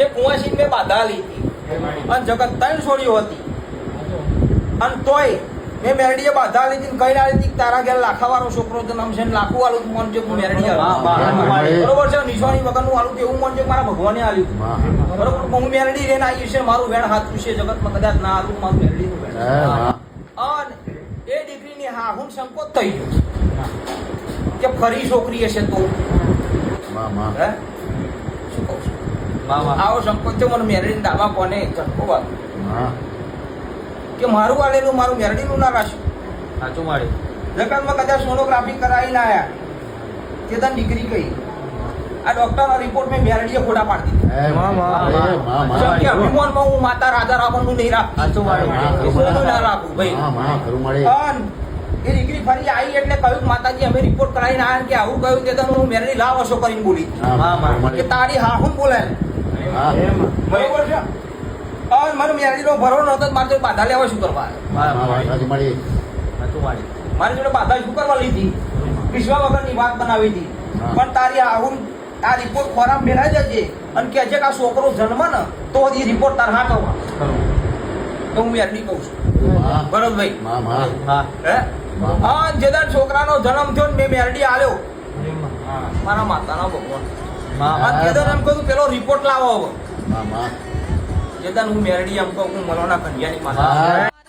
એ કુંવાસી મેં બાધા લીધી અને જગત 3 છોડીઓ હતી અને તોય મેં મેરડીએ બાધા લીધી કઈ ના લીધી તારા ઘેર લાખાવાળો છોકરો જન્મ છે લાખું આલું મન છે હું મેરડી બરોબર છે નિશાની વગરનું આલું એવું મન છે મારા ભગવાને આલ્યું બરોબર હું મેરડી રેન આવી છે મારું વેણ હાથું છે જગતમાં કદાચ ના આલું મારું મેરડીનું વેણ અને એ દીકરીની હાહુન સંકોચ થઈ ગયો કે ફરી છોકરી હશે તો હે શું કહું છું આવો સંકોચ તો મને મેરડીને દાવા કોને ઝટકો વાળો કે મારું આલેલું મારું મેરડીનું ના રાખ્યું સાચું મારે જગતમાં કદાચ સોનોગ્રાફી કરાવી ના આયા તે તને દીકરી કહી આ ડોક્ટરનો રિપોર્ટ મેં મેરડીએ ખોટા પાડી દીધી અભિમાનમાં હું માતા રાધા રાવણનું નહીં રાખું સાચું મારે ના રાખું ભાઈ એ દીકરી ફરી આવી એટલે કહ્યું માતાજી અમે રિપોર્ટ કરાવીને આવ્યા કે આવું કહ્યું તે તો હું મેરડી લાવ હશો કરીને બોલી કે તારી હાહું બોલે બરોબર છે મારું મેરડીનો ભરો નતો મારે જોડે બાધા લેવા શું કરવા મારી જોડે બાધા શું કરવા લીધી વિશ્વા વગરની વાત બનાવી હતી પણ તારી આવું આ રિપોર્ટ ખોરાક મેળાઈ જશે અને કે છે કે આ છોકરો જન્મ ને તો એ રિપોર્ટ તાર હા કરવા તો હું મેરડી કહું છું બરોબર ભાઈ હે હા જેદાર છોકરાનો જન્મ થયો ને મેં મેરડી આલ્યો મારા માતાનો ભગવાન જેદાર એમ કહ્યું પેલો રિપોર્ટ લાવો હવે જેદાર હું મેરડી એમ કહું હું મલોના કન્યાની માતા